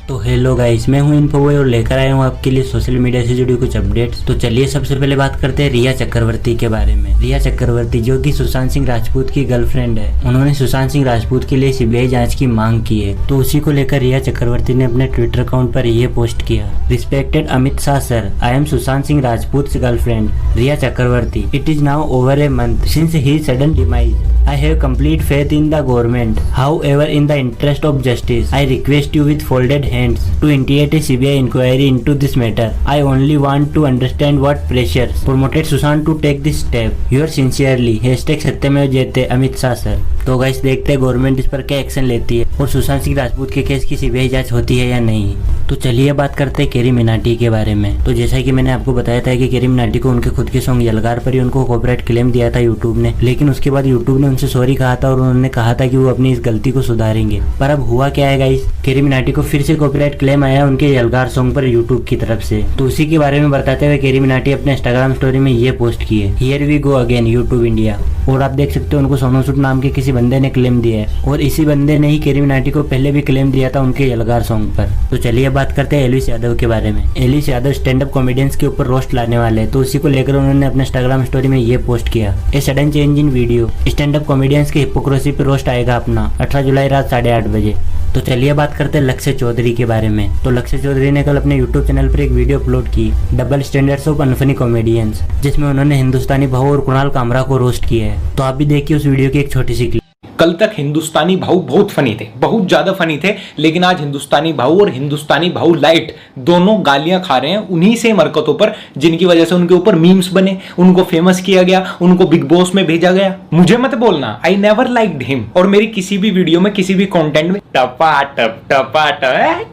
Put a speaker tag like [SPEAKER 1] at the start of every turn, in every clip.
[SPEAKER 1] तो hello guys, मैं हूं इन्फोबॉय और लेकर आया हूं आपके लिए सोशल मीडिया से जुड़ी कुछ अपडेट्स। तो चलिए सबसे पहले बात करते हैं रिया चक्रवर्ती के बारे में। रिया चक्रवर्ती जो कि सुशांत सिंह राजपूत की गर्लफ्रेंड है, उन्होंने सुशांत सिंह राजपूत के लिए सीबीआई जांच की मांग की है। तो उसी को लेकर रिया चक्रवर्ती ने अपने ट्विटर अकाउंट पर ये पोस्ट किया। Respected Amit Shah sir, I am Sushant Singh Rajput girlfriend Rhea Chakraborty. It is now over a month since he sudden demise. I have complete faith in the government. However, in the interest of justice, I request you with folded hands to initiate a CBI inquiry into this matter. I only want to understand what pressures promoted Sushant to take this step. Yours sincerely #सत्यमेव जयते Amit Shah sir. तो guys देखते हैं government इस पर क्या action लेती है और सुशांत सिंह राजपूत के केस की सीबीआई जांच होती है या नहीं। तो चलिए बात करते हैं कैरी मिनाटी के बारे में। तो जैसा कि मैंने आपको बताया था कि कैरी मिनाटी को उनके खुद के सॉन्ग यलगार पर ही उनको कॉपीराइट क्लेम दिया था यूट्यूब ने, लेकिन उसके बाद यूट्यूब ने उनसे सॉरी कहा था और उन्होंने कहा था कि वो अपनी इस गलती को सुधारेंगे। पर अब हुआ क्या है गाइस, कैरी मिनाटी को फिर से कॉपीराइट क्लेम आया उनके यलगार सॉन्ग पर यूट्यूब की तरफ से। तो उसी के बारे में बताते हुए कैरी मिनाटी अपने इंस्टाग्राम स्टोरी में ये पोस्ट की है, here we go again YouTube India. और आप देख सकते हो उनको सोनू सूद नाम के किसी बंदे ने क्लेम दिया है और इसी बंदे ने ही कैरी मिनाटी को पहले भी क्लेम दिया था उनके यलगार सॉन्ग पर। तो चलिए बात करते हैं एलिस यादव के बारे में। Elvish Yadav stand up comedians के ऊपर रोस्ट लाने वाले हैं, तो उसी को लेकर उन्होंने अपने इंस्टाग्राम स्टोरी में ये पोस्ट किया, a sudden change in video, stand up comedians की हिपोक्रेसी पे रोस्ट आएगा अपना 18 जुलाई रात 8:30 बजे। तो चलिए बात करते हैं लक्ष्य चौधरी के बारे में। तो लक्ष्य चौधरी ने कल अपने यूट्यूब चैनल पर एक वीडियो अपलोड की, double standards of unfunny comedians, जिसमें उन्होंने हिंदुस्तानी भाऊ और कुणाल कामरा को रोस्ट किया है। तो आप भी देखिए उस वीडियो की एक छोटी सी क्लिप।
[SPEAKER 2] कल तक हिंदुस्तानी भाऊ बहुत फनी थे, बहुत ज्यादा फनी थे, लेकिन आज हिंदुस्तानी भाऊ और हिंदुस्तानी भाऊ लाइट दोनों गालियां खा रहे हैं उन्हीं से हरकतों पर जिनकी वजह से उनके ऊपर मीम्स बने, उनको फेमस किया गया, उनको बिग बॉस में भेजा गया। मुझे मत बोलना आई नेवर लाइक्ड हिम, और मेरी किसी भी वीडियो में किसी भी कंटेंट में टपा टप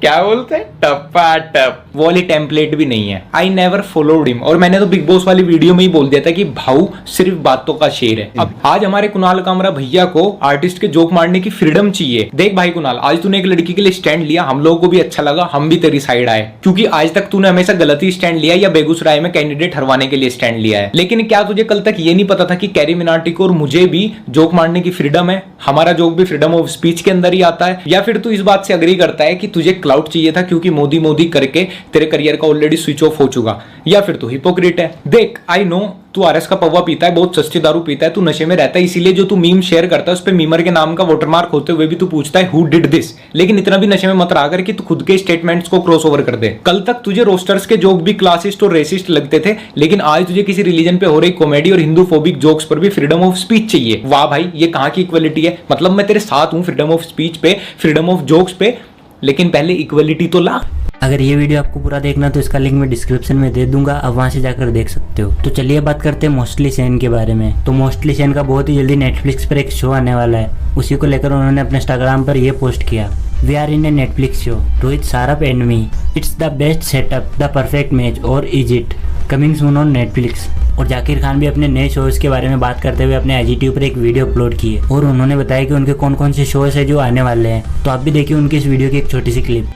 [SPEAKER 2] क्या बोलते हैं टपा टप वो वाली टेम्पलेट भी नहीं है। आई नेवर फॉलोड हिम, और मैंने तो बिग बॉस वाली वीडियो में ही बोल दिया था कि भाऊ सिर्फ बातों का शेर है। अब आज हमारे कुणाल कामरा भैया को आर्टिस्ट के जोक मारने की फ्रीडम चाहिए। देख भाई कुणाल, आज तूने एक लड़की के लिए स्टैंड लिया, हम लोगों को भी अच्छा लगा, हम भी तेरी साइड आए, क्योंकि आज तक तूने हमेशा गलत ही स्टैंड लिया या बेगूसराय में कैंडिडेट हरवाने के लिए स्टैंड लिया है। लेकिन क्या तुझे कल तक ये नहीं पता था कि कैरी मिनाटी को और मुझे भी जोक मारने की फ्रीडम है, हमारा जोक भी फ्रीडम ऑफ स्पीच के अंदर ही आता है? या फिर तू इस बात से अग्री करता है कि तुझे क्लाउड चाहिए था क्योंकि मोदी मोदी करके तेरे करियर का ऑलरेडी स्विच ऑफ हो चुका? या फिर तू हिपोक्रेट है? देख आई नो तू आरएस का पौवा पीता है, बहुत सस्ती दारू पीता है, तू नशे में रहता है, इसीलिए जो तू मीम शेयर करता है उस पे मीमर के नाम का वाटरमार्क होते हुए भी तू पूछता है हु डिड दिस। लेकिन इतना भी नशे में मत रहा कर कि तू खुद के स्टेटमेंट्स को क्रॉस ओवर कर दे। कल तक तुझे रोस्टर्स के जोक भी क्लासिस्ट और रेसिस्ट लगते थे, लेकिन आज तुझे किसी रिलीजन पे हो रही कॉमेडी और हिंदू फोबिक जोक्स पर भी फ्रीडम ऑफ स्पीच चाहिए। वाह भाई, ये कहां की इक्वलिटी है? मतलब मैं तेरे साथ हूं फ्रीडम ऑफ स्पीच पे, फ्रीडम ऑफ जोक्स पे, लेकिन पहले इक्वलिटी तो ला।
[SPEAKER 1] अगर ये वीडियो आपको पूरा देखना तो इसका लिंक मैं डिस्क्रिप्शन में दे दूंगा, आप वहां से जाकर देख सकते हो। तो चलिए बात करते हैं मोस्टली सेन के बारे में। तो मोस्टली सेन का बहुत ही जल्दी नेटफ्लिक्स पर एक शो आने वाला है, उसी को लेकर उन्होंने अपने इंस्टाग्राम पर यह पोस्ट किया, we are in a Netflix show, Rohit Saraf and me, it's the best setup, the perfect match, और is it coming soon on Netflix. और जाकिर खान भी अपने नए शोज के बारे में बात करते हुए अपने IGTV पर एक वीडियो अपलोड की है और उन्होंने बताया कि उनके कौन कौन से शोज है जो आने वाले हैं। तो आप भी देखिए उनकी इस वीडियो की एक छोटी सी क्लिप।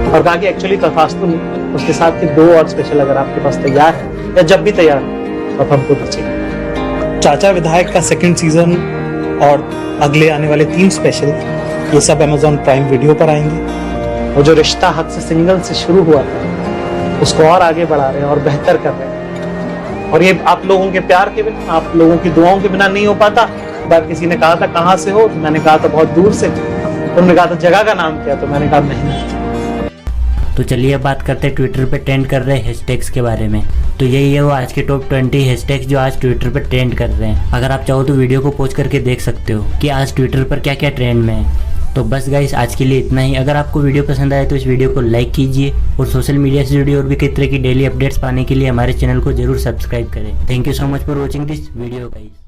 [SPEAKER 3] और कहा कि एक्चुअली तथास्तु उसके साथ के 2 और स्पेशल अगर आपके पास तैयार है या जब भी तैयार हो तो हमको दीजिए। चाचा विधायक का 2nd सीजन और अगले आने वाले 3 स्पेशल, ये सब Amazon प्राइम वीडियो पर आएंगे। और जो रिश्ता हद से सिंगल से शुरू हुआ था उसको और आगे बढ़ा रहे हैं और बेहतर कर रहे हैं। और ये आप लोगों के प्यार के बिना, आप लोगों की दुआओं के बिना नहीं हो पाता। बार किसी ने कहा था कहाँ से हो, तो मैंने कहा था बहुत दूर से। उन्होंने कहा था जगह का नाम क्या, तो मैंने कहा नहीं।
[SPEAKER 1] तो चलिए अब बात करते हैं ट्विटर पे ट्रेंड कर रहे हैशटैग्स के बारे में। तो यही है वो आज के टॉप 20 हैशटैग्स जो आज ट्विटर पे ट्रेंड कर रहे हैं। अगर आप चाहो तो वीडियो को पॉज करके देख सकते हो कि आज ट्विटर पर क्या क्या ट्रेंड में है। तो बस गाइस आज के लिए इतना ही। अगर आपको वीडियो पसंद आए तो इस वीडियो को लाइक कीजिए और सोशल मीडिया से जुड़ी और भी कई तरह की डेली अपडेट्स पाने के लिए हमारे चैनल को जरूर सब्सक्राइब करें। Thank you so much for watching this video guys.